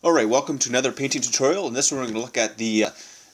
Alright, welcome to another painting tutorial. In this one we're going to look at the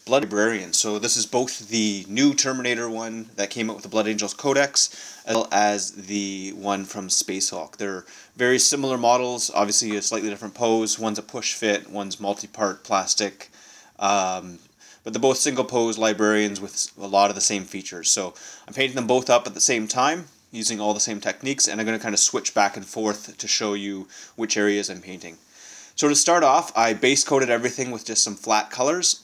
Blood Librarians. So this is both the new Terminator one that came out with the Blood Angels Codex, as well as the one from Space Hulk. They're very similar models, obviously a slightly different pose. One's a push fit, one's multi-part plastic, but they're both single pose librarians with a lot of the same features. So I'm painting them both up at the same time, using all the same techniques, and I'm going to kind of switch back and forth to show you which areas I'm painting. So to start off, I base coated everything with just some flat colors.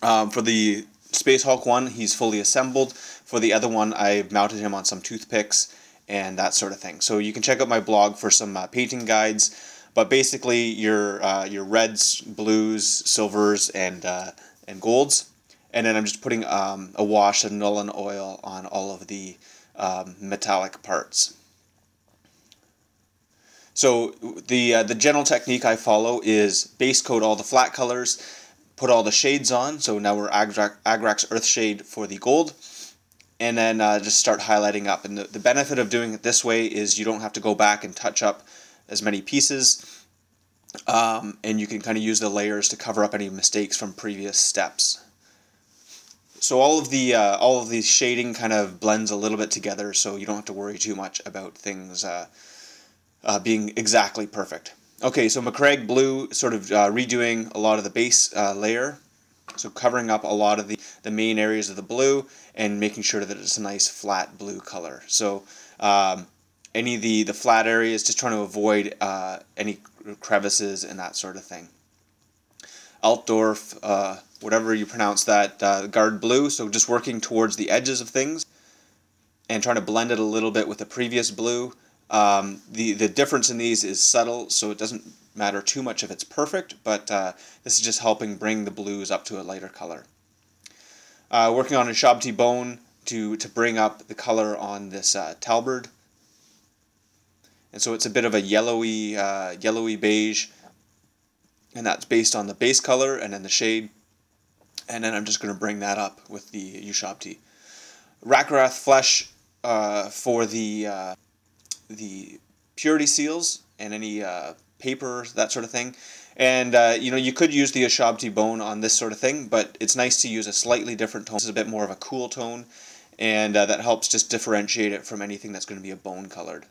For the Space Hulk one, he's fully assembled. For the other one, I mounted him on some toothpicks and that sort of thing. So you can check out my blog for some painting guides. But basically, your reds, blues, silvers, and golds. And then I'm just putting a wash of Nuln oil on all of the metallic parts. So the general technique I follow is base coat all the flat colors, put all the shades on, so now we're Agrax Earthshade for the gold, and then just start highlighting up. And the benefit of doing it this way is you don't have to go back and touch up as many pieces, and you can kind of use the layers to cover up any mistakes from previous steps. So all of the shading kind of blends a little bit together, so you don't have to worry too much about things being exactly perfect. Okay, so Macragge Blue, sort of redoing a lot of the base layer, so covering up a lot of the main areas of the blue and making sure that it's a nice flat blue color. So any of the flat areas, just trying to avoid any crevices and that sort of thing. Altdorf, whatever you pronounce that, guard blue, so just working towards the edges of things and trying to blend it a little bit with the previous blue. The difference in these is subtle, so it doesn't matter too much if it's perfect, but this is just helping bring the blues up to a lighter color. Working on Ushabti Bone to bring up the color on this Talbard. And so it's a bit of a yellowy beige, and that's based on the base color and then the shade. And then I'm just going to bring that up with the Ushabti. Rakarth Flesh for the purity seals and any paper, that sort of thing. And you could use the Ushabti Bone on this sort of thing, but it's nice to use a slightly different tone. This is a bit more of a cool tone, and that helps just differentiate it from anything that's going to be a bone colored.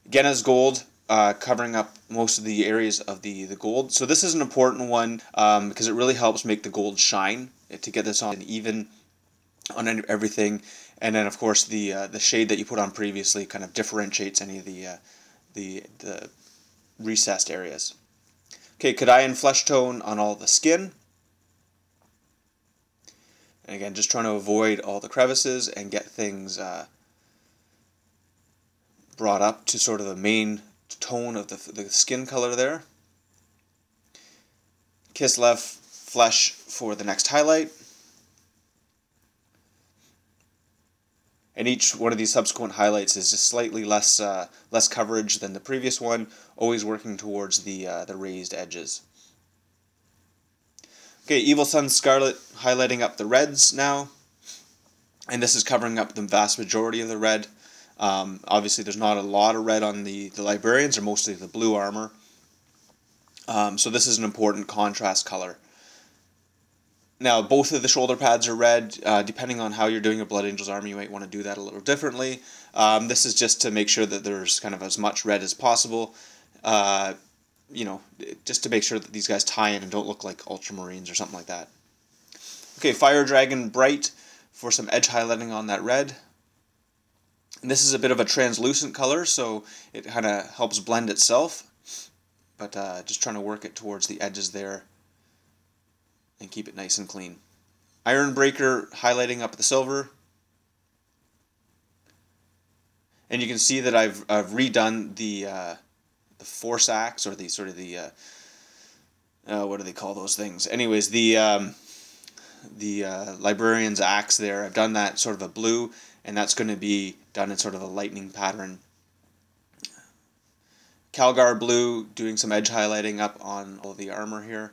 Gehenna's gold, covering up most of the areas of the gold. So this is an important one because it really helps make the gold shine, to get this on even on everything. And then, of course, the shade that you put on previously kind of differentiates any of the recessed areas. Okay, Cadian Fleshtone on all the skin. And again, just trying to avoid all the crevices and get things brought up to sort of the main tone of the skin color there. Kislev Flesh for the next highlight. And each one of these subsequent highlights is just slightly less coverage than the previous one, always working towards the raised edges. Okay, Evil Sunz Scarlet highlighting up the reds now, and this is covering up the vast majority of the red. Obviously, there's not a lot of red on the librarians, or mostly the blue armor. So this is an important contrast color. Now, both of the shoulder pads are red. Depending on how you're doing a Blood Angels army, you might want to do that a little differently. This is just to make sure that there's kind of as much red as possible. Just to make sure that these guys tie in and don't look like Ultramarines or something like that. Okay, Fire Dragon Bright for some edge highlighting on that red. And this is a bit of a translucent color, so it kind of helps blend itself. But just trying to work it towards the edges there and keep it nice and clean. Ironbreaker highlighting up the silver. And you can see that I've redone the force axe, or the sort of the what do they call those things? Anyways, the librarian's axe there. I've done that sort of a blue, and that's going to be done in sort of a lightning pattern. Calgar Blue doing some edge highlighting up on all the armor here.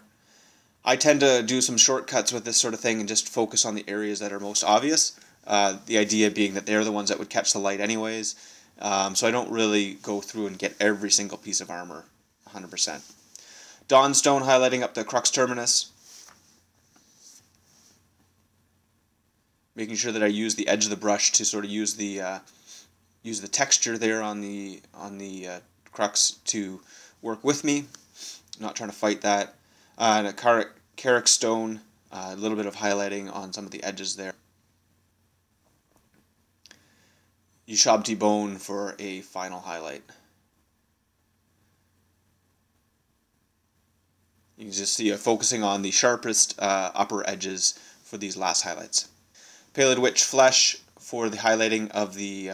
I tend to do some shortcuts with this sort of thing and just focus on the areas that are most obvious. The idea being that they're the ones that would catch the light anyways. So I don't really go through and get every single piece of armor 100%. Dawnstone highlighting up the crux terminus. Making sure that I use the edge of the brush to sort of use the texture there on the crux to work with me. Not trying to fight that. And a Karak Stone, a little bit of highlighting on some of the edges there. Ushabti Bone for a final highlight. You can just see focusing on the sharpest upper edges for these last highlights. Pallid Witch Flesh for the highlighting of the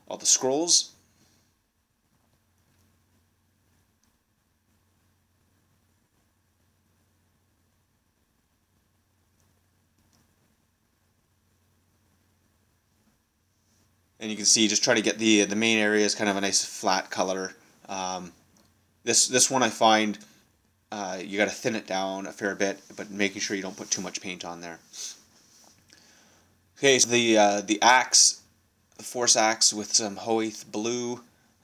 all the scrolls. And you can see, just try to get the main areas kind of a nice flat color. This one I find you got to thin it down a fair bit, but making sure you don't put too much paint on there. Okay, so the axe, the Force Axe with some Hoeth Blue,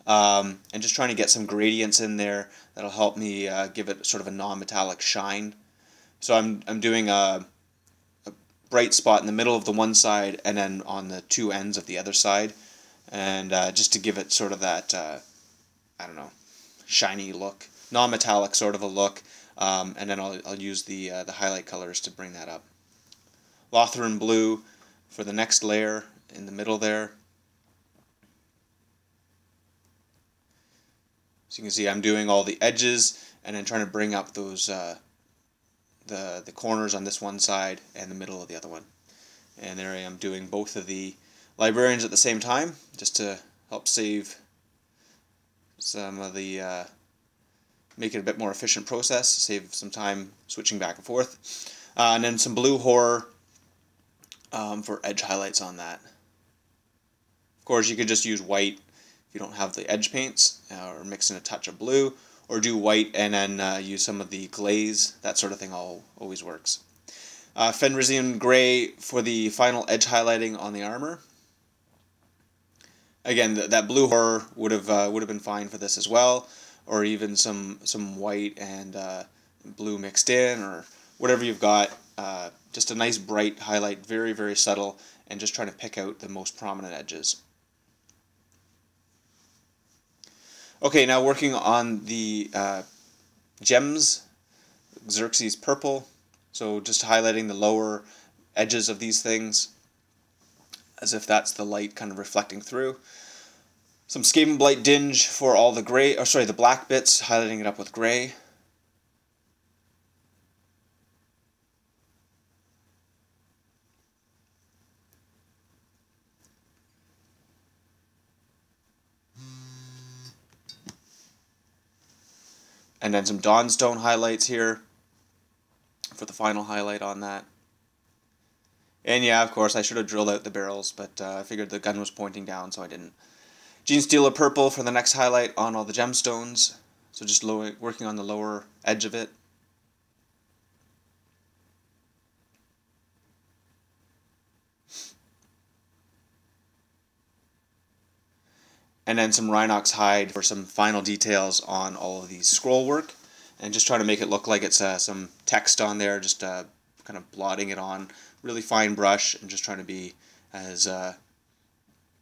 and just trying to get some gradients in there that'll help me give it sort of a non-metallic shine. So I'm doing a bright spot in the middle of the one side and then on the two ends of the other side, and just to give it sort of that I don't know, shiny look, non-metallic sort of a look, and then I'll use the highlight colors to bring that up. Lothern Blue for the next layer in the middle there. So you can see I'm doing all the edges and then trying to bring up those the corners on this one side and the middle of the other one. And there I am doing both of the librarians at the same time, just to help save some of the make it a bit more efficient process, save some time switching back and forth. And then some blue horror for edge highlights on that. Of course, you could just use white if you don't have the edge paints, or mix in a touch of blue, or do white and then use some of the glaze. That sort of thing always works. Fenrisian Grey for the final edge highlighting on the armor. Again, that blue horror would have been fine for this as well, or even some white and blue mixed in, or whatever you've got. Just a nice bright highlight, very, very subtle, and just trying to pick out the most prominent edges. Okay, now working on the gems, Xereus Purple. So just highlighting the lower edges of these things, as if that's the light kind of reflecting through. Some Skavenblight Dinge for all the gray, or sorry, the black bits, highlighting it up with gray. And then some Dawnstone highlights here for the final highlight on that. And yeah, of course, I should have drilled out the barrels, but I figured the gun was pointing down, so I didn't. Genestealer Purple for the next highlight on all the gemstones. So just working on the lower edge of it. And then some Rhinox Hide for some final details on all of these scroll work. And just trying to make it look like it's some text on there, just kind of blotting it on. Really fine brush, and just trying to be as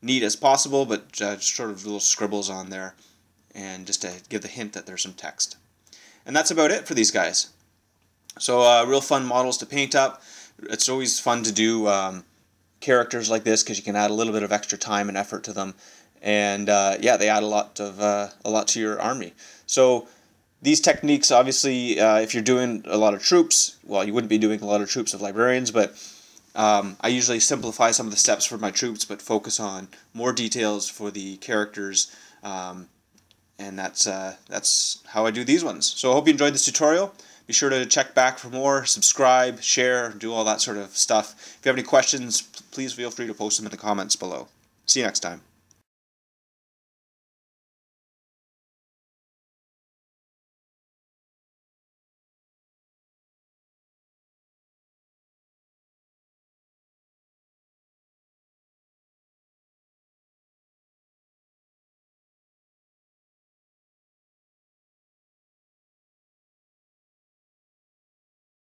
neat as possible, but just sort of little scribbles on there, and just to give the hint that there's some text. And that's about it for these guys. So real fun models to paint up. It's always fun to do characters like this, because you can add a little bit of extra time and effort to them. And yeah, they add a lot to your army. So these techniques, obviously, if you're doing a lot of troops, well, you wouldn't be doing a lot of troops of librarians, but I usually simplify some of the steps for my troops, but focus on more details for the characters, and that's how I do these ones. So I hope you enjoyed this tutorial. Be sure to check back for more, subscribe, share, do all that sort of stuff. If you have any questions, please feel free to post them in the comments below. See you next time.